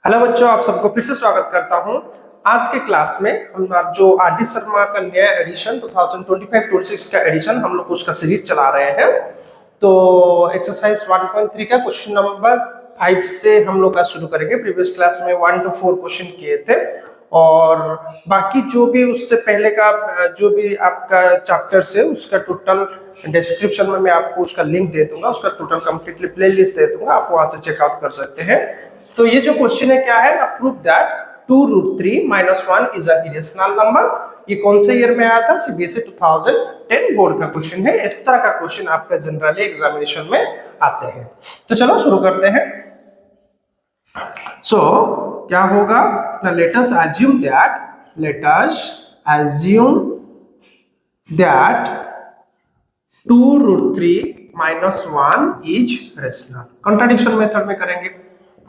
Hello बच्चों, आप सबको फिर से स्वागत करता हूं। आज के क्लास में हम जो आर डी शर्मा का नया एडिशन 2025-26 का एडिशन हम लोग उसका सीरीज चला रहे हैं। तो एक्सरसाइज 1.3 का क्वेश्चन नंबर 5 से हम लोग का शुरू करेंगे। प्रीवियस क्लास में 1 to 4 क्वेश्चन किए थे और बाकी जो भी उससे पहले का जो भी आपका चैप्टर से उसका टोटल डिस्क्रिप्शन में मैं आपको उसका लिंक दे दूंगा, उसका टोटल कंप्लीटली प्लेलिस्ट दे दूंगा, आप वहां से चेकआउट कर सकते हैं। तो ये जो क्वेश्चन है क्या है, prove that 2√3 - 1 is a irrational number. ये कौन से ईयर में आया था? सीबीएसई 2010 बोर्ड का क्वेश्चन है। इस तरह का क्वेश्चन आपका जनरली एग्जामिनेशन में आते हैं। तो चलो शुरू करते हैं। सो क्या होगा ना, let us assume that 2√3 - 1 is rational. Contradiction method में करेंगे।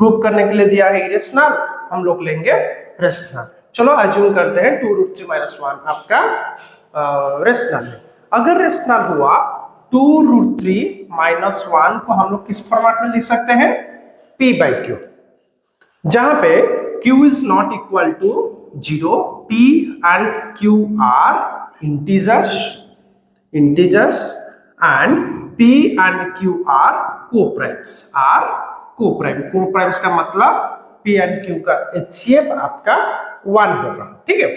प्रूव करने के लिए दिया है इरेशनल, हम लोग लेंगे रेशनल। चलो अज्यूम करते हैं 2√3 - 1 आपका रेशनल है। अगर रेशनल हुआ 2√3 - 1 को हम लोग किस फॉर्मेट में लिख सकते हैं? p/q, जहां पे q is not equal to 0, p and q are integers and p and q are coprimes का मतलब p एंड q का HCF आपका 1 होगा। ठीक है,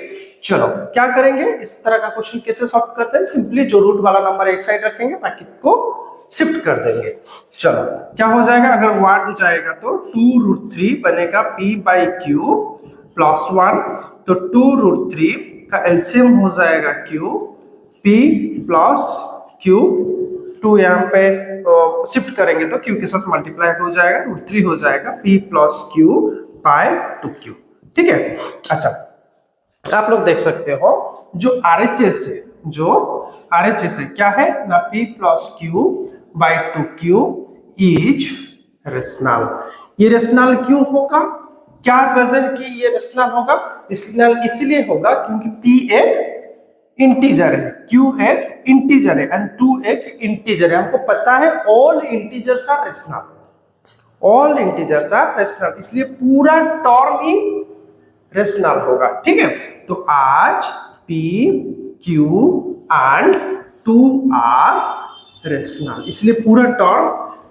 चलो क्या करेंगे, इस तरह का क्वेश्चन कैसे सॉल्व करते हैं? सिंपली जो रूट वाला नंबर एक साइड रखेंगे, बाकी को शिफ्ट कर देंगे। चलो क्या हो जाएगा, अगर 1 जाएगा तो 2√3 बनेगा p/q प्लस 1, तो 2√3 का एलसीएम हो जाएगा q, p प्लस q, 2 यहाँ पे शिफ्ट करेंगे तो q के साथ मल्टीप्लाई हो जाएगा, √3 हो जाएगा p plus q by 2q। ठीक है, अच्छा आप लोग देख सकते हो जो RHS है क्या है ना, p plus q by 2q is rational. ये रेशनल क्यों होगा? क्या वजह कि ये रेशनल होगा? इसलिए होगा क्योंकि p एक इंटीजर है, q एक इंटीजर है एंड 2 एक इंटीजर है। हमको पता है ऑल इंटीजर्स आर रेशनल, इसलिए पूरा टर्म ही रेशनल होगा। ठीक है, तो आज p, q and 2 are rational, इसलिए पूरा टर्म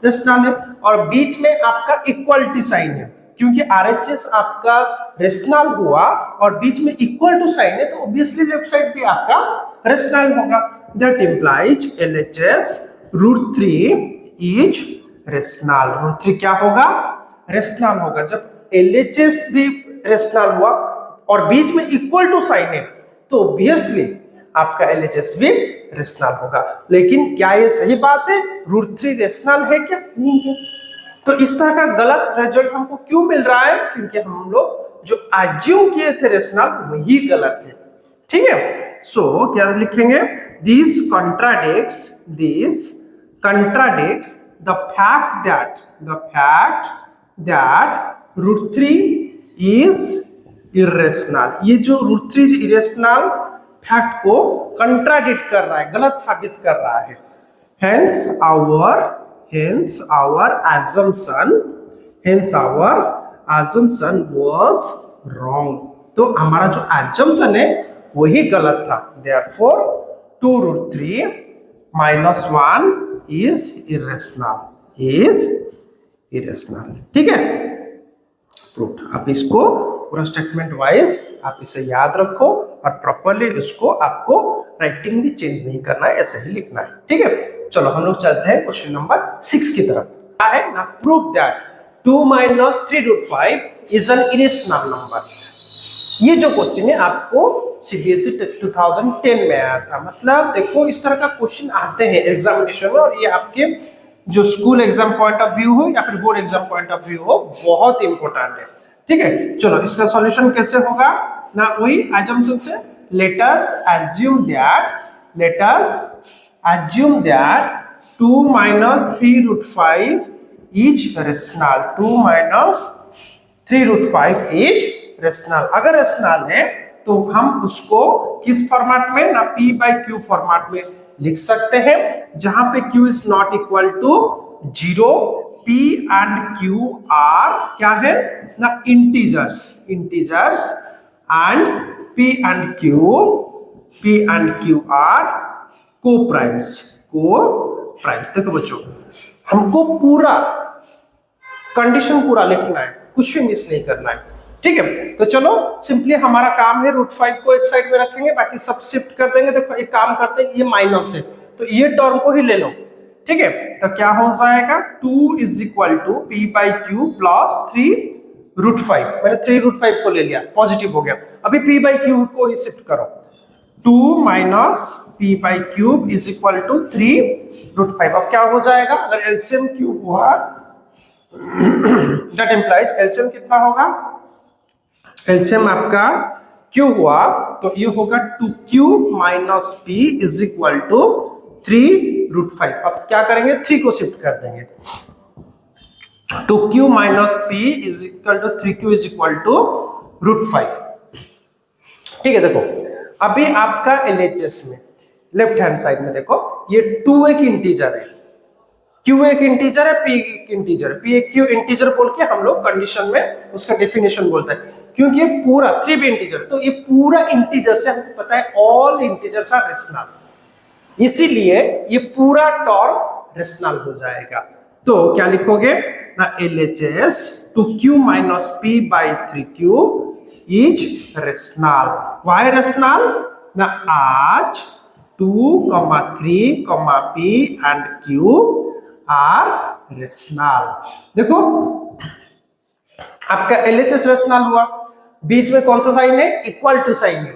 रेशनल है। और बीच में आपका इक्वलिटी साइन है, क्योंकि RHS आपका रेशनल हुआ और बीच में इक्वल टू साइन है, तो ऑब्वियसली लेफ्ट साइड भी आपका रेशनल होगा। That implies LHS √3 is rational. √3 क्या होगा? रेशनल होगा। जब LHS भी रेशनल हुआ और बीच में इक्वल टू साइन है, तो ऑब्वियसली आपका LHS भी रेशनल होगा। लेकिन क्या ये सही बात है? √3 रेशनल है क्या? नहीं है। तो इस तरह का गलत रिजल्ट हमको क्यों मिल रहा है? क्योंकि हम लोग जो अज्यूम किए थे रेशनल, वही गलत है। ठीक है, सो क्या लिखेंगे? This contradicts the fact that √3 is irrational। ये जो √3 is irrational फैक्ट को कंट्राडिक्ट कर रहा है, गलत साबित कर रहा है। hence our assumption was wrong। तो हमारा जो assumption है वही गलत था। therefore 2√3 - 1 is irrational। ठीक है, प्रूफ। आप इसको पूरा स्टेटमेंट वाइज आप इसे याद रखो और प्रॉपर्ली इसको आपको राइटिंग भी चेंज नहीं करना है, ऐसे ही लिखना है। ठीक है, चलो हम लोग चलते हैं क्वेश्चन नंबर 6 की तरफ। क्या है ना, prove that 2 - 3√5 is an irrational number. ये जो क्वेश्चन है आपको सीबीएसई 2010 में आया था। मतलब देखो इस तरह का क्वेश्चन आते हैं एग्जामिनेशन में, और ये आपके जो school exam point of view हो या फिर board exam point of view हो, बहुत इंपॉर्टेंट है। ठीक है, चलो इसका सॉल्यूशन कैसे होगा ना, वही assumption से। let us assume that 2 - 3√5 is rational। 2 - 3√5 is rational। अगर रेशनल है तो हम उसको किस फॉर्मेट में ना, p/q फॉर्मेट में लिख सकते हैं, जहां पे q is not equal to 0, P and Q are क्या है ना integers, integers and P and Q are coprimes, coprimes. देखो बच्चों हमको पूरा कंडीशन पूरा लिखना है, कुछ भी मिस नहीं करना है, ठीक है। तो चलो सिंपली हमारा काम है √5 को एक साइड में रखेंगे, बाकी सब शिफ्ट कर देंगे। देखो एक काम करते हैं, ये माइनस है तो ये टर्म को ही ले लो, ठीक है। तो क्या हो जाएगा 2 = P/Q प्लस 3√5, मैंने 3√5 को ले लिया, पॉजिटिव हो गया। अभी P/Q को ही शिफ्ट करो, 2 - P/Q = 3√5। अब क्या हो जाएगा, अगर एलसीएम क्यूब हुआ दैट इंप्लाइज एलसीएम कितना होगा, एलसीएम आपका Q हुआ तो ये होगा 2Q - P = 3√5। अब क्या करेंगे, 3 को शिफ्ट कर देंगे, 2Q - P = 3Q = √5, ठीक है। देखो अभी आपका LHS में लेफ्ट हैंड साइड में देखो ये 2 एक इंटीजर है, Q एक इंटीजर है, P एक इंटीजर, P एक Q इंटीजर बोल के हम लोग कंडीशन में उसका डेफिनेशन बोलते हैं, क्योंकि ये पूरा 3 भी इंटीजर, तो ये पूरा इंटीजर से हमको पता है ऑल इंटीजर्स आर रेशनल, इसीलिए ये पूरा टर्म रेशनल हो जाएगा। तो क्या लिखोगे ना, LHS 2Q - P/3Q is rational. Why rational ना, आज 2, 3, P and Q are rational. देखो आपका LHS रेशनल हुआ, बीच में कौन सा साइन है, इक्वल टू साइन है,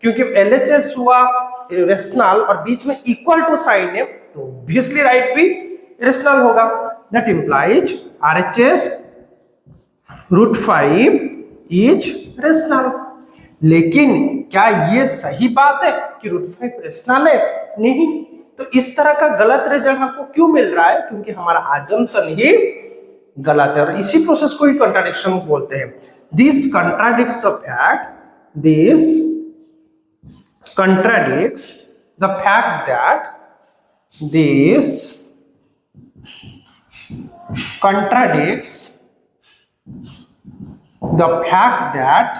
क्योंकि LHS हुआ रेशनल और बीच में इक्वल टू साइन है तो ऑब्वियसली राइट भी रेशनल होगा। That implies RHS √5 is rational. लेकिन क्या ये सही बात है कि √5 रेशनल है? नहीं। तो इस तरह का गलत रिजल्ट हमको क्यों मिल रहा है, क्योंकि हमारा अजम्पशन ही गलत है, और इसी प्रोसेस को ही कंट्राडिक्शन बोलते हैं। This contradicts the fact, this contradicts the fact that this contradicts the fact that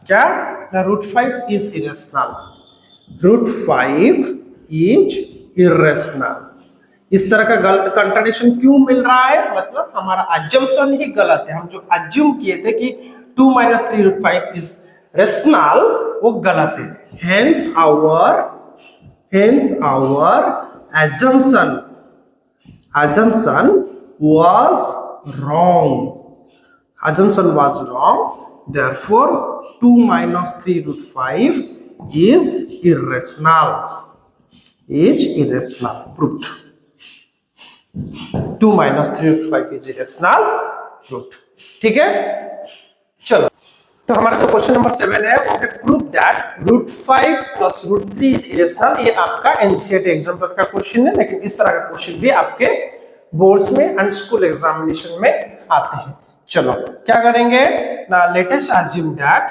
क्या the √5 is irrational, √5 is irrational। इस तरह का गलत कंट्राडिक्शन क्यों मिल रहा है, मतलब हमारा अजम्पशन ही गलत है। हम जो अज्यूम किए थे कि 2 - 3√5 इज रेशनल, वो गलत है। Hence our assumption was wrong. Assumption was wrong. Therefore, 2 - 3√5 is irrational. Is irrational. Proved. 2 - 3√5 is irrational. Proved. ठीक है, चलो। तो हमारा जो क्वेश्चन नंबर 7 है वो है प्रूव दैट √5 + √3 इज इरेशनल। ये आपका एनसीईआरटी एग्जाम का क्वेश्चन है, लेकिन इस तरह का क्वेश्चन भी आपके बोर्ड्स में एंड स्कूल एग्जामिनेशन में आते हैं। चलो क्या करेंगे ना, let us assume that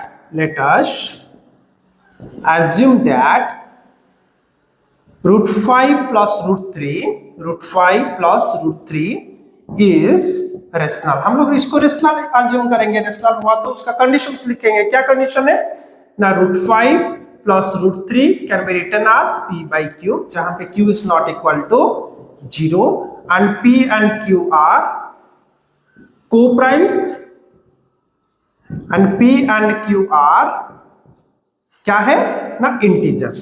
√5 + √3 is rational. हम लोग इसको रेशनल अज्यूम करेंगे, रेशनल हुआ तो उसका कंडीशंस लिखेंगे। क्या कंडीशन है ना, √5 + √3 can be written as P/Q, जहां पे Q is not equal to 0 and P and Q are coprimes and P and Q are क्या है ना, इंटीजर्स,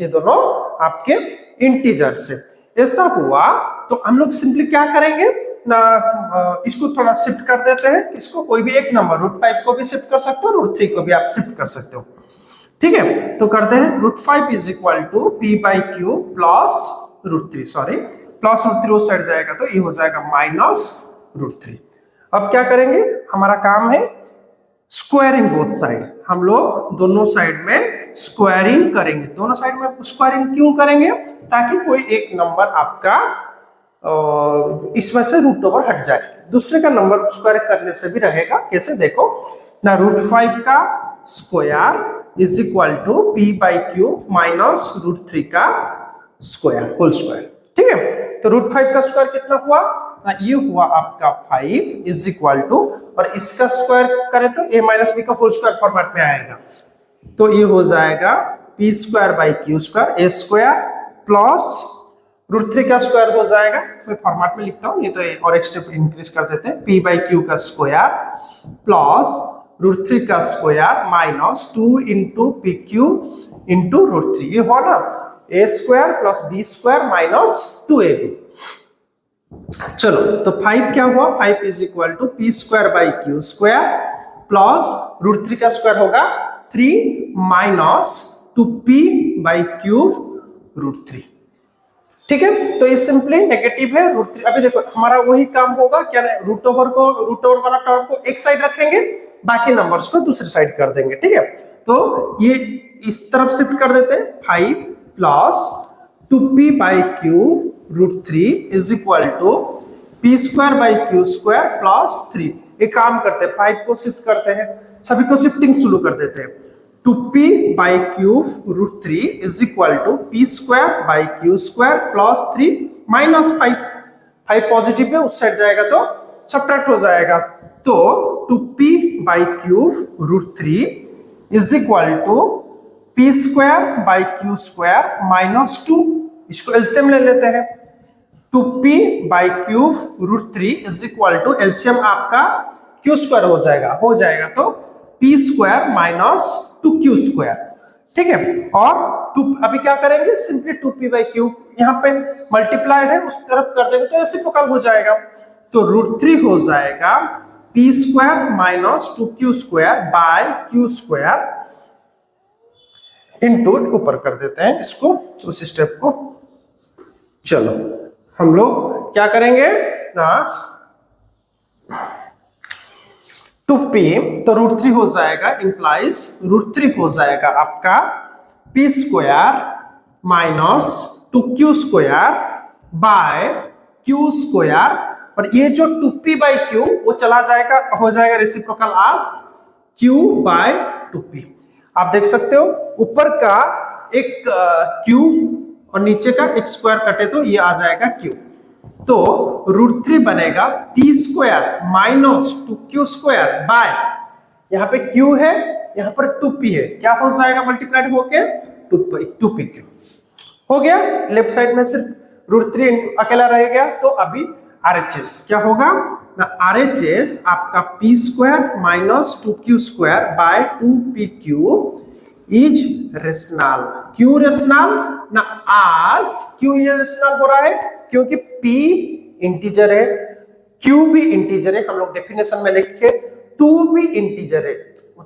ये दोनों आपके इंटीजर्स है। ऐसा हुआ तो हम लोग सिंपली क्या करेंगे ना, इसको थोड़ा शिफ्ट कर देते हैं। इसको कोई भी एक नंबर √5 को भी शिफ्ट कर सकते हो, √3 को भी आप शिफ्ट कर सकते हो, ठीक है। तो करते हैं √5 = P/Q प्लस √3, सॉरी प्लस √3 उस साइड जाएगा तो ये हो जाएगा -√3। अब क्या करेंगे, हमारा काम है स्क्वायरिंग बोथ साइड। हम लोग दोनों साइड में स्क्वायरिंग करेंगे। दोनों साइड में स्क्वायरिंग क्यों करेंगे, ताकि कोई एक नंबर आपका इसमें से √ओवर हट जाए, दूसरे का नंबर स्क्वायर करने से भी रहेगा। कैसे देखो ना, √5 का square is equal to P by cube minus √3 का स्क्वायर होल स्क्वायर। ठीक है, तो √5 का स्क्वायर कितना हुआ, ये हुआ आपका 5 इज इक्वल टू, और इसका स्क्वायर करें तो a माइनस बी का होल स्क्वायर फॉर्मेट में आएगा, तो ये हो जाएगा P square by Q square A square plus √3 का स्क्वायर हो जाएगा, मैं फॉर्मेट में लिखता हूँ, नहीं तो और एक स्टेप इंक्रीज कर देते हैं, पी बाई क्यू का स्क्वायर प्लस √3 का square minus 2 into p q into √3, ये हो ना a square plus b square minus 2ab। चलो तो 5 क्या हुआ, 5 is equal to P square by Q square plus √3 का स्क्वायर होगा 3 माइनस 2p बाई क्यूब √3। ठीक है, तो ये सिंपली नेगेटिव है √3। अभी देखो हमारा वही काम होगा क्या, रूट ओवर वाला टर्म को एक साइड रखेंगे, बाकी नंबर्स को दूसरी साइड कर देंगे। ठीक है, तो ये इस तरफ शिफ्ट कर देते हैं, 5 plus 2p by cube √3 is equal to P square by Q square plus 3। एक काम करते हैं, 5 को शिफ्ट करते हैं, सभी को शिफ्टिंग शुरू कर देते हैं, 2p by cube √3 is equal to P square by Q square plus 3 minus 5। 5 positive है, उस साइड जाएगा तो सब्ट्रैक्ट हो जाएगा, तो 2p by cube √3 is equal to P square by Q square minus 2, इसको एलसीएम ले लेते हैं, 2p by cube √3 is equal to LCM आपका क्यू स्क्वायर हो जाएगा तो p square minus 2q square. ठीक है, और 2 अभी क्या करेंगे, सिंपली 2p बाई क्यूब यहाँ पे मल्टीप्लाइड है, उस तरफ कर देंगे तो रेसिप्रोकल हो जाएगा, तो √3 हो जाएगा p square minus 2q square by q square into, ऊपर कर देते हैं इसको उस स्टेप को। चलो हम लोग क्या करेंगे ना, 2p तो √3 हो जाएगा, इंप्लाइज √3 हो जाएगा आपका p square minus 2q square by q square, और ये जो 2p बाई क्यू वो चला जाएगा, हो जाएगा रेसिप्रोकल आज q बाय 2p। आप देख सकते हो ऊपर का एक q और नीचे का एक स्क्वायर कटे तो ये आ जाएगा q, तो √3 बनेगा p square minus 2q square by, यहाँ पे q है यहाँ पर 2p है, क्या हो जाएगा मल्टीप्लाइड होके 2pq हो गया। लेफ्ट साइड में सिर्फ √3 अकेला रह गया, तो अभी RHS क्या होगा ना, RHS आपका p square minus 2q square by 2pq is rational. क्यों रेशनल ना, आज क्यों ये रेशनल हो रहा है, क्योंकि p इंटीजर है, q भी इंटीजर है, हम लोग डेफिनेशन में लिखे 2 भी इंटीजर है,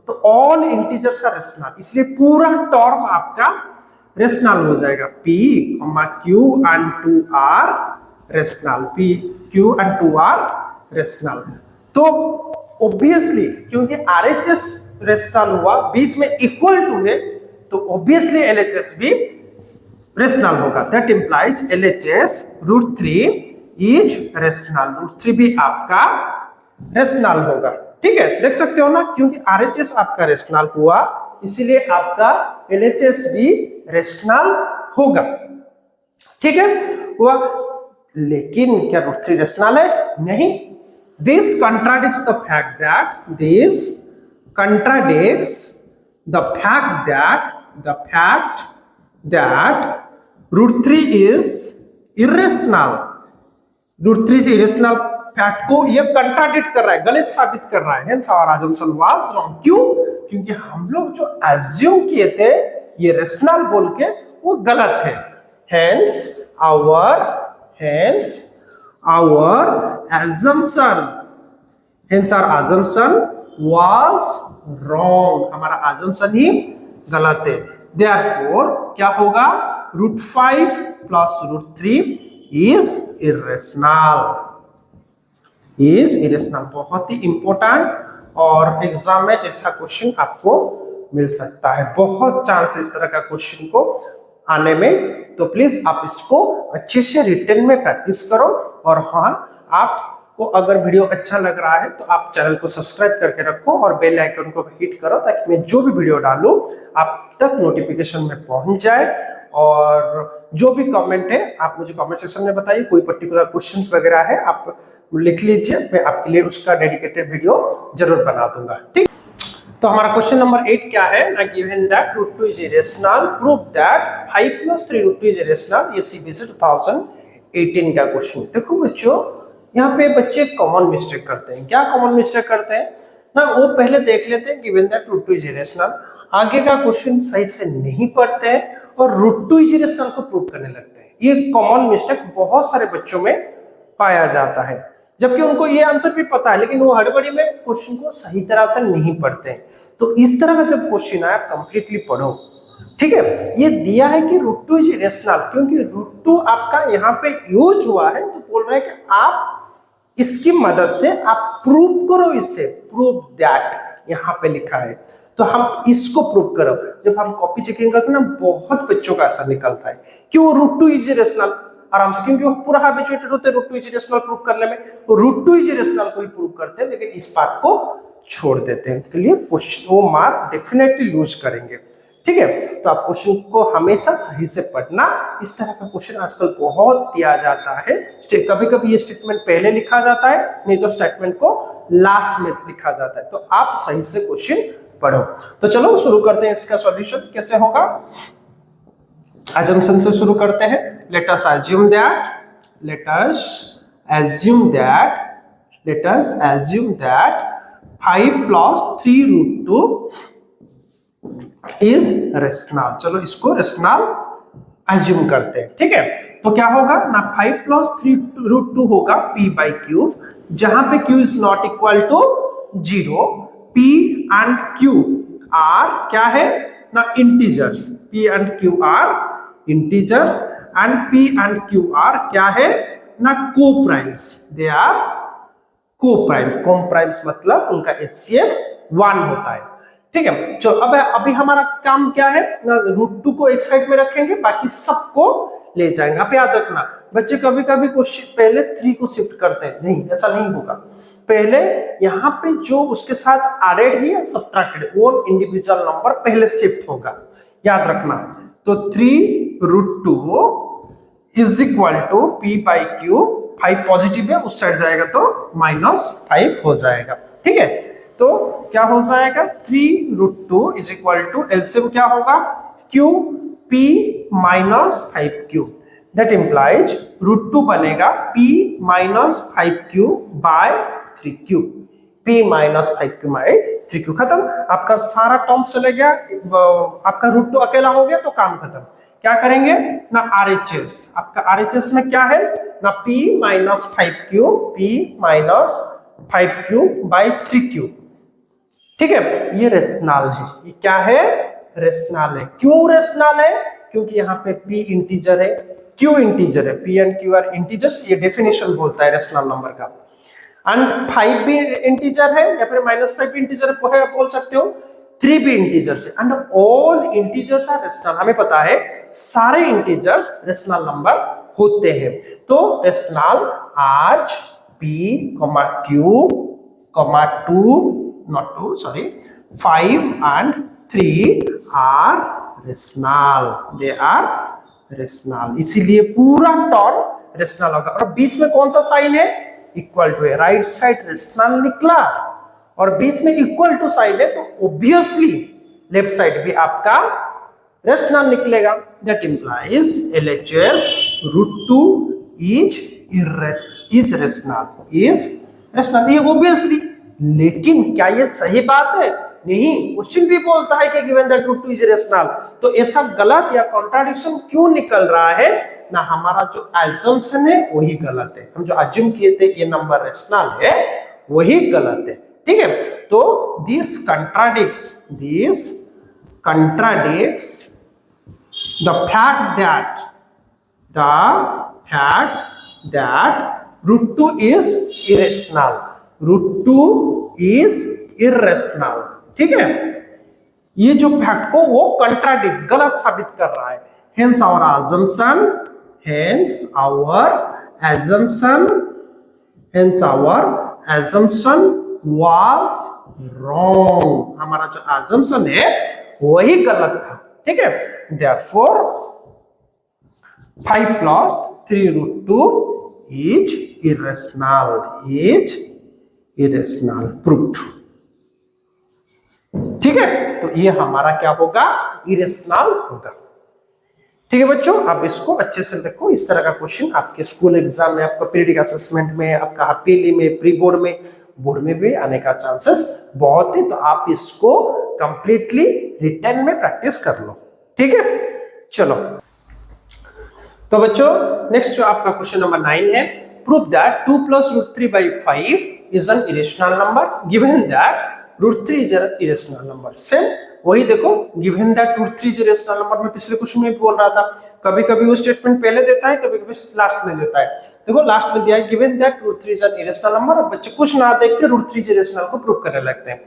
तो ऑल इंटीजर्स का रेशनल, इसलिए पूरा टर्म आपका रेशनल हो जाएगा, p, q and 2 are rational, p, q and 2 are rational. तो ऑब्वियसली क्योंकि RHS रेशनल हुआ, बीच में इक्वल टू है, तो ऑब्वियसली LHS भी रेशनल होगा, that implies LHS √3 is rational, √3 भी आपका रेशनल होगा। ठीक है, देख सकते हो ना, क्योंकि RHS आपका रेशनल हुआ इसीलिए आपका LHS भी रेशनल होगा। ठीक है हुआ, लेकिन क्या √3 रेशनल है? नहीं। This contradicts the fact that √3 is irrational. √3 से irrational फैक्ट को ये कंट्राडिक्ट कर रहा है, गलत साबित कर रहा है। Hence our assumption was wrong. क्यों? क्योंकि हम लोग जो assume किए थे ये रेशनल बोल के वो गलत है। Hence our assumption was wrong. हमारा assumption ही गलत है। Therefore क्या होगा? √5 plus √3 is irrational. बहुत ही इंपॉर्टेंट, और एग्जाम में ऐसा क्वेश्चन आपको मिल सकता है, बहुत चांस है इस तरह का क्वेश्चन को आने में। तो प्लीज आप इसको अच्छे से रिटन में प्रैक्टिस करो, और हाँ आप आपको अगर वीडियो अच्छा लग रहा है तो आप चैनल को सब्सक्राइब करके रखो और बेल आइकन को हिट करो ताकि मैं जो भी वीडियो डालूं आप तक नोटिफिकेशन में पहुंच जाए। और जो भी कमेंट है आप मुझे कमेंट सेक्शन में बताइए, कोई पर्टिकुलर क्वेश्चंस वगैरह है आप लिख लीजिए, मैं आपके लिए उसका डेडिकेटेड वीडियो जरूर बना दूंगा। ठीक, तो हमारा क्वेश्चन नंबर 8 क्या है ना, given that √2 is irrational, prove that 5 + 3 √2 is irrational. ये सीबीएसई 2018 का क्वेश्चन है। देखो बच्चों, यहाँ पे बच्चे कॉमन मिस्टेक करते हैं। क्या कॉमन मिस्टेक करते हैं ना, वो पहले देख लेते हैं गिवन दैट √2 इज इरेशनल, आगे का क्वेश्चन सही से नहीं पढ़ते हैं और √2 इज इरेशनल को प्रूव करने लगते हैं। ये कॉमन मिस्टेक बहुत सारे बच्चों में पाया जाता है, जबकि उनको ये आंसर भी पता है लेकिन वो हड़बड़ी में क्वेश्चन को सही तरह से नहीं पढ़ते हैं। तो इस तरह का जब क्वेश्चन आए आप कंप्लीटली पढ़ो। ठीक है, ये दिया है कि √2 इज इरेशनल, क्योंकि √2 आपका यहाँ पे यूज हुआ है तो बोल रहे हैं कि आप इसकी मदद से आप प्रूव करो, इससे प्रूव दैट यहाँ पे लिखा है तो हम इसको प्रूव करो। जब हम कॉपी चेकिंग करते हैं ना, बहुत बच्चों का ऐसा निकलता है कि वो √2 इज इरेशनल आराम से, क्योंकि वो पूरा हैबिचुएटेड होते हैं √2 इज इरेशनल प्रूव करने में, वो √2 इज इरेशनल को ही प्रूव करते हैं लेकिन इस पार्ट को छोड़ देते हैं। इसके लिए क्वेश्चन वो मार्क डेफिनेटली लूज करेंगे। ठीक है, तो आप क्वेश्चन को हमेशा सही से पढ़ना। इस तरह का क्वेश्चन आजकल बहुत दिया जाता है, कभी कभी ये स्टेटमेंट पहले लिखा जाता है, नहीं तो स्टेटमेंट को लास्ट में लिखा जाता है। तो आप सही से क्वेश्चन पढ़ो। तो चलो शुरू करते हैं, इसका सॉल्यूशन कैसे होगा। assumption से शुरू करते हैं। let us assume that 5 + 3 √2 is rational. चलो इसको रेशनल एज्यूम करते हैं। ठीक है, तो क्या होगा ना, 5 + 3 √2 होगा p/q, जहां पे q is not equal to 0। p and q are क्या है ना, integers. p and q are integers and p and q are क्या है ना, को-प्राइम्स। They are co-prime. को-प्राइम्स मतलब उनका HCF 1 होता है। ठीक है, चलो अब अभी हमारा काम क्या है ना, √2 को एक साइड में रखेंगे, बाकी सबको ले जाएंगे। आप याद रखना बच्चे, कभी कभी क्वेश्चन पहले 3 को शिफ्ट करते हैं, नहीं ऐसा नहीं होगा। पहले यहाँ पे जो उसके साथ एडेड है या सब्ट्रैक्टेड वो इंडिविजुअल नंबर पहले शिफ्ट होगा, याद रखना। तो 3 √2 is equal to p/q, 5 positive है उस साइड जाएगा तो -5 हो जाएगा। ठीक है, तो क्या हो जाएगा, 3 √2 इज इक्वल टू एलसीएम क्या होगा, q p - 5q। That implies √2 बनेगा p - 5q by 3q। p - 5q by 3q खत्म, आपका सारा टर्म्स चले गया, आपका √2 अकेला हो गया तो काम खत्म। क्या करेंगे ना, RHS, आपका RHS में क्या है ना, p - 5q, p - 5q by 3q। ठीक है, ये रेशनल है। ये क्या है, रेशनल है। क्यों रेशनल है, क्योंकि यहाँ पे p इंटीजर है, q इंटीजर है। p and q are integers, ये डेफिनेशन बोलता है रेशनल नंबर का। एंड 5 भी इंटीजर है या फिर -5 भी इंटीजर है, बोल सकते हो। 3 भी इंटीजर्स है and all integers are rational. हमें पता है सारे इंटीजर्स रेशनल नंबर होते हैं। तो रेशनल आज p, q, 5 and 3 are rational, they are rational, इसीलिए पूरा टर्म रेशनल होगा। और बीच में कौन सा साइन है, इक्वल टू है, राइट साइड रेशनल निकला और बीच में इक्वल टू साइन है तो ऑब्वियसली लेफ्ट साइड भी आपका रेशनल निकलेगा। That implies LHS √2 is rational, ये ऑब्वियसली। लेकिन क्या ये सही बात है, नहीं। क्वेश्चन भी बोलता है कि गिवन दैट √2 इज रेशनल, तो ऐसा गलत या कॉन्ट्राडिक्शन क्यों निकल रहा है ना, हमारा जो एजम्पशन है वही गलत है। हम जो अज्यूम किए थे ये नंबर रेशनल है वही गलत है। ठीक है, तो this contradicts the fact that √2 is irrational, √2 is irrational। ठीक है, ये जो फैक्ट को वो कंट्राडिक्ट, गलत साबित कर रहा है। hence our assumption Hence our assumption was wrong. हमारा जो assumption है वही गलत था, ठीक है। Therefore 5 plus 3 root 2 is irrational, proved, ठीक है। तो ये हमारा क्या होगा, इरेशनल होगा, ठीक है बच्चों। आप इसको अच्छे से देखो, इस तरह का क्वेश्चन आपके स्कूल एग्जाम में, आपका पीरियडिक असेसमेंट में, आपका हाफिली में, प्री बोर्ड में, बोर्ड में भी आने का चांसेस बहुत है। तो आप इसको कंप्लीटली रिटर्न में प्रैक्टिस कर लो, ठीक है। चलो तो बच्चों नेक्स्ट जो आपका क्वेश्चन नंबर 9 है, prove that 2 plus √3 by 5 is an irrational number given that √3 is an irrational number। Same वही देखो, given that √3 is rational number में पिछले क्वेश्चन में भी बोल रहा था, कभी कभी वो स्टेटमेंट पहले देता है, कभी कभी लास्ट में देता है। देखो लास्ट में दिया है given that √3 is an irrational number, और बच्चे कुछ ना देख के √3 इज इरेशनल को प्रूव करने लगते हैं।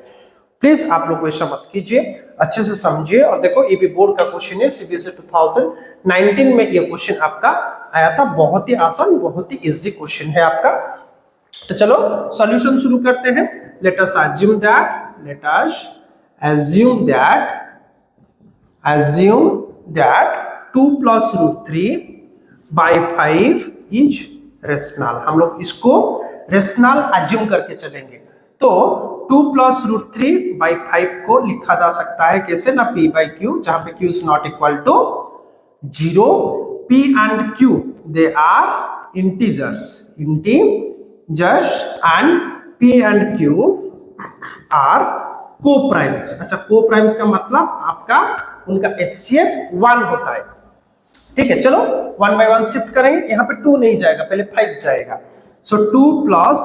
प्लीज आप लोग ऐसा मत कीजिए, अच्छे से समझिए। और देखो ये भी बोर्ड का क्वेश्चन है, सीबीएसई 2019 में ये क्वेश्चन आपका आया था, बहुत ही आसान, बहुत ही इजी क्वेश्चन है आपका। तो चलो सॉल्यूशन शुरू करते हैं। Let us assume that 2 plus √3 by 5 is rational. हम लोग इसको रेशनल अज्यूम करके चलेंगे। तो 2 plus √3 by 5 को लिखा जा सकता है कैसे ना, p by q, जहां पे q is not equal to 0। p and q they are integers and p and q are co-primes। अच्छा, co-primes का मतलब आपका उनका HCF 1 होता है, ठीक है। चलो 1 by 1 शिफ्ट करेंगे, यहाँ पे 2 नहीं जाएगा, पहले 5 जाएगा। सो 2 plus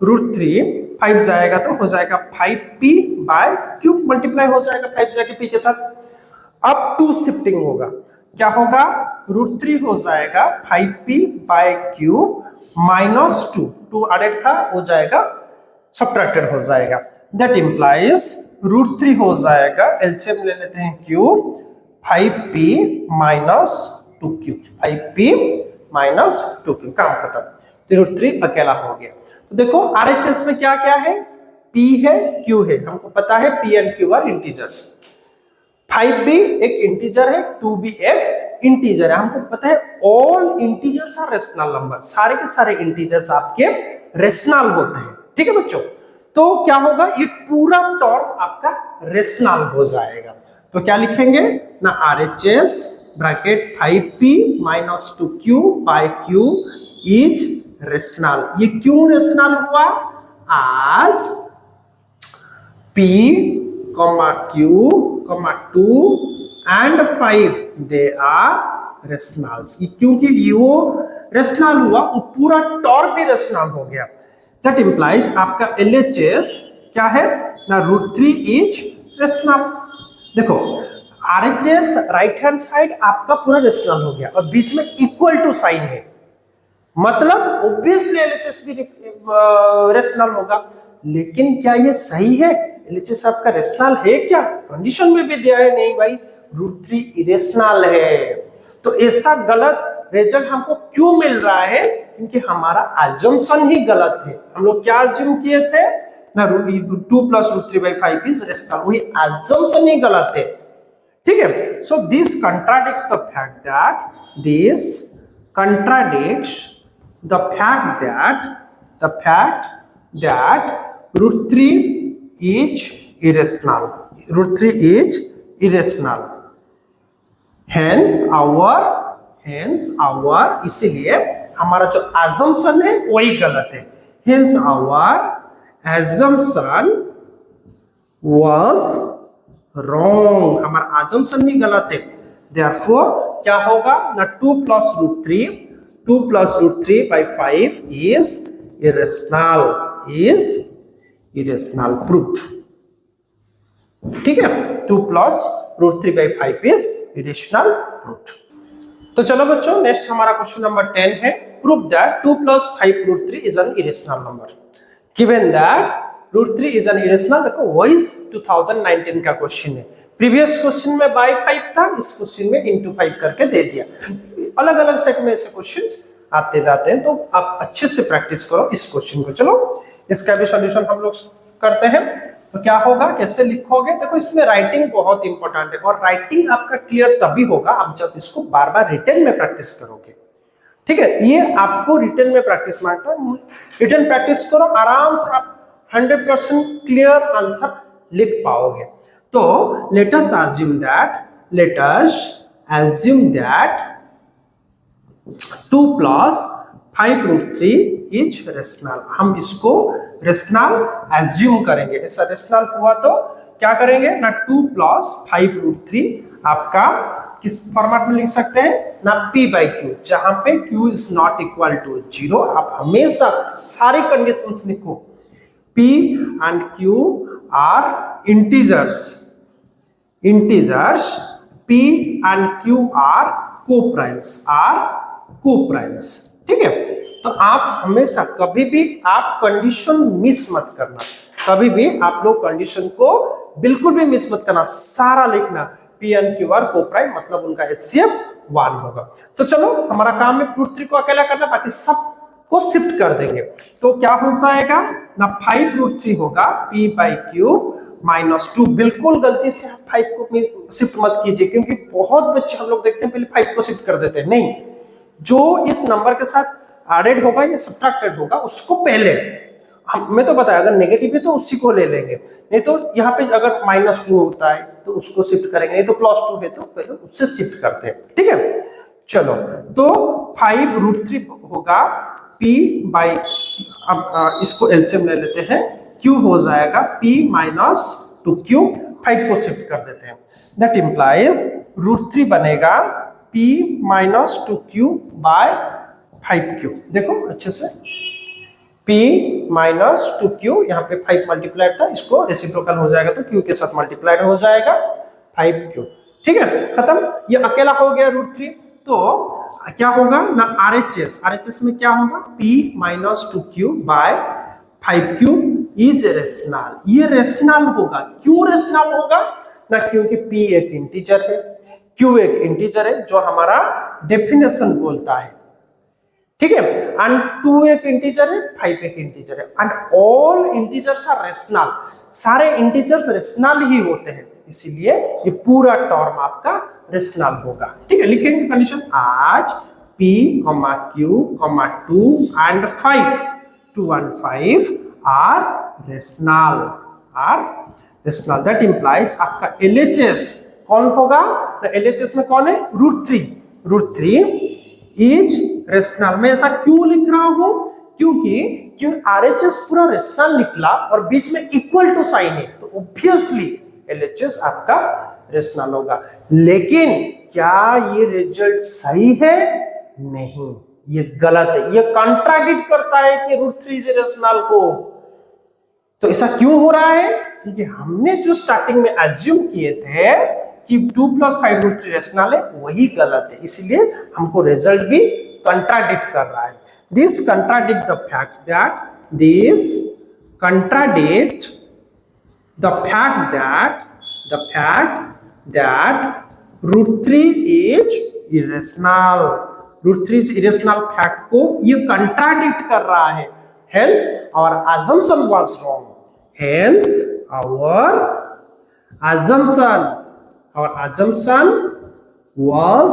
√3 5 जाएगा तो हो जाएगा 5p by q, मल्टीप्लाई हो जाएगा 5 जाके p के साथ। अब 2 शिफ्टिंग होगा, क्या होगा, √3 हो जाएगा 5p by q minus 2 added था, हो जाएगा सब्ट्रैक्टेड हो जाएगा। दैट इंप्लाइज √3 हो जाएगा, एलसीएम ले लेते हैं q, 5p minus 2q, 5p minus 2q, काम खत्म। तो √3 अकेला हो गया। तो देखो आरएचएस में क्या क्या है, p है, q है, हमको पता है p and q are integers. 5 भी एक इंटीजर है, 2 भी एक इंटीजर है, हमको पता है all integers are rational number, सारे के सारे इंटीजर्स आपके रेशनल होते हैं, ठीक है बच्चों। तो क्या होगा, ये पूरा टर्म आपका रेशनल हो जाएगा। तो क्या लिखेंगे ना, RHS bracket 5p minus 2q by q is rational. ये क्यों रेशनल हुआ, आज p, q, 2 and 5 they are rationals. क्योंकि ये वो रेशनल हुआ, वो पूरा टर्म भी रेशनल हो गया। दैट इंप्लाइज आपका LHS क्या है ना, √3 इज रेशनल। देखो RHS राइट हैंड साइड आपका पूरा रेशनल हो गया, और बीच में इक्वल टू साइन है, मतलब ऑब्वियसली LHS भी रेशनल होगा। लेकिन क्या ये सही है, LHS आपका रेशनल है क्या, कंडीशन में भी दिया है नहीं भाई, √3 इरेशनल है। तो ऐसा गलत रिजल्ट हमको क्यों मिल रहा है, क्योंकि हमारा अजम्पशन ही गलत है। हम लोग क्या अज्यूम किए थे ना, 2 plus √3 by 5 इज रेशनल, वही अजम्पशन ही गलत है, ठीक है। So this contradicts the fact that √3 is irrational, √3 is irrational। hence our इसीलिए हमारा जो assumption है वही गलत है। hence our assumption was wrong, हमारा assumption ही गलत है। therefore क्या होगा ना, 2 plus √3 by 5 is irrational proved, ठीक है। 2 plus √3 by 5 is irrational proved। तो चलो बच्चों नेक्स्ट हमारा क्वेश्चन नंबर 10 है, prove that 2 plus 5 √3 is an irrational number given that √3 is an irrational। देखो वही 2019 का क्वेश्चन है, प्रीवियस क्वेश्चन में by 5 था, इस क्वेश्चन में into 5 करके दे दिया। अलग अलग सेट में ऐसे क्वेश्चंस आते जाते हैं, तो आप अच्छे से प्रैक्टिस करो इस क्वेश्चन को। चलो इसका भी सॉल्यूशन हम लोग करते हैं। तो क्या होगा, कैसे लिखोगे, देखो इसमें राइटिंग बहुत इंपॉर्टेंट है, और राइटिंग आपका क्लियर तभी होगा आप जब इसको बार बार रिटन में प्रैक्टिस करोगे। ठीक है, ये आपको रिटन में प्रैक्टिस मांगता है। रिटन प्रैक्टिस करो, आराम से आप 100% क्लियर आंसर लिख पाओगे। तो let us assume that 2 plus 5√3 is rational. हम इसको रेशनल एज्यूम करेंगे। ऐसा रेशनल हुआ तो क्या करेंगे ना, 2 plus 5√3 आपका किस फॉर्मेट में लिख सकते हैं ना, p/q, जहां पे q is not equal to 0। आप हमेशा सारी कंडीशंस लिखो, p and q are integers, p and q are co-primes, ठीक है। तो आप हमेशा कभी भी आप कंडीशन मिस मत करना, कभी भी आप लोग कंडीशन को बिल्कुल भी मिस मत करना, सारा लिखना P and Q are co-prime, मतलब उनका HCF 1 होगा। तो चलो हमारा काम है √3 को अकेला करना, बाकी सब को शिफ्ट कर देंगे। तो क्या हो जाएगा ना, 5√3 होगा p/q -2। बिल्कुल गलती से 5 को शिफ्ट मत कीजिए, क्योंकि बहुत बच्चे हम लोग देखते हैं पहले 5 को शिफ्ट कर देते हैं। नहीं, जो इस नंबर के साथ एडेड होगा या सब्ट्रैक्टेड होगा उसको पहले, हमें तो पता है अगर नेगेटिव है तो उसी को ले लेंगे, नहीं तो यहाँ पे अगर -2 होता है तो उसको शिफ्ट करेंगे, नहीं तो +2 है तो पहले उससे शिफ्ट करते हैं। ठीक है, चलो तो 5√3 होगा p/, अब इसको एलसीएम ले लेते हैं, q हो जाएगा p - 2q, 5 को शिफ्ट कर देते हैं, दैट इंप्लाइज √3 बनेगा p - 2q by 5q। देखो अच्छे से, p - 2q, यहाँ पे 5 मल्टीप्लाइड था, इसको रेसिप्रोकल हो जाएगा तो q के साथ मल्टीप्लाइड हो जाएगा 5q। ठीक है, खत्म, ये अकेला हो गया √3। तो क्या होगा ना, RHS में क्या होगा, p - 2q by 5q is rational. ये रेशनल होगा, क्यों रेशनल होगा ना, क्योंकि p एक इंटीजर है, q एक इंटीजर है जो हमारा डेफिनेशन बोलता है। ठीक है, एंड 2 एक इंटीजर है, 5 एक इंटीजर है, and all integers are rational. सारे इंटीजर्स रेशनल ही होते हैं, इसीलिए ये पूरा टर्म आपका रेशनल होगा। ठीक है, लिखेंगे कंडीशन, आज p, q, 2 and 5, 2 and 5 are rational. That implies आपका LHS कौन होगा, LHS में कौन है, √3 इज रेशनल। मैं ऐसा क्यों लिख रहा हूं, क्योंकि RHS पूरा रेशनल निकला और बीच में इक्वल टू साइन है, तो ऑब्वियसली LHS आपका रेशनल होगा। लेकिन क्या ये रिजल्ट सही है, नहीं, ये गलत है, ये कॉन्ट्राडिक्ट करता है कि √3 से रेशनल को। तो ऐसा क्यों हो रहा है, क्योंकि हमने जो स्टार्टिंग में एज्यूम किए थे कि 2 + 5√3 रेशनल है, वही गलत है, इसलिए हमको रिजल्ट भी कंट्राडिक्ट कर रहा है। This contradict the fact that √3 is irrational. √3 is irrational fact को ये कंट्राडिक्ट कर रहा है। Hence our assumption was wrong। Our assumption was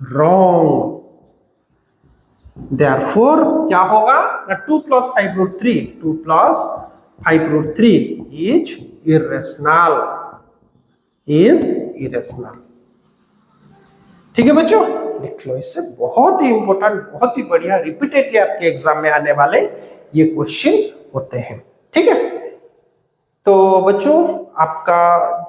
wrong। Therefore क्या होगा ना, 2 + 5√3 is irrational। ठीक है बच्चों, लिख लो इसे, बहुत ही इंपॉर्टेंट, बहुत ही बढ़िया, रिपीटेडली आपके एग्जाम में आने वाले ये क्वेश्चन होते हैं। ठीक है, तो बच्चों आपका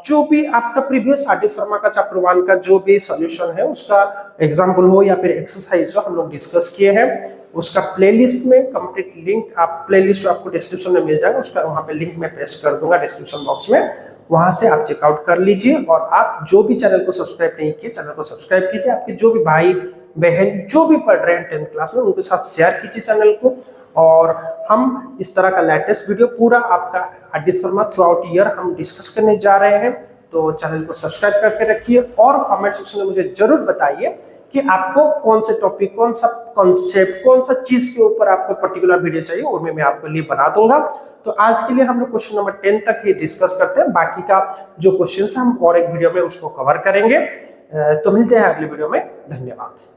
जो भी आपका प्रीवियस आर डी शर्मा का चैप्टर 1 का जो भी सॉल्यूशन है, उसका एग्जाम्पल हो या फिर एक्सरसाइज जो हम लोग डिस्कस किए हैं, उसका प्लेलिस्ट में कंप्लीट लिंक, आप प्लेलिस्ट आपको डिस्क्रिप्शन में मिल जाएगा, उसका वहां पे लिंक मैं पेस्ट कर दूंगा डिस्क्रिप्शन बॉक्स में, वहां से आप चेकआउट कर लीजिए। और आप जो भी चैनल को सब्सक्राइब नहीं किए, चैनल को सब्सक्राइब कीजिए। आपके जो भी भाई बहन जो भी पढ़ रहे हैं 10th क्लास में, उनके साथ शेयर कीजिए चैनल को। और हम इस तरह का लेटेस्ट वीडियो पूरा आपका R D Sharma through out year हम डिस्कस करने जा रहे हैं, तो चैनल को सब्सक्राइब करके रखिए। और कमेंट सेक्शन में मुझे जरूर बताइए कि आपको कौन से टॉपिक, कौन सा कॉन्सेप्ट, कौन सा चीज के ऊपर आपको पर्टिकुलर वीडियो चाहिए, वो मैं आपके लिए बना दूंगा। तो आज के लिए हम लोग क्वेश्चन नंबर 10 तक ही डिस्कस करते हैं, बाकी का जो क्वेश्चन हम और एक वीडियो में उसको कवर करेंगे। तो मिलते हैं अगले वीडियो में। धन्यवाद।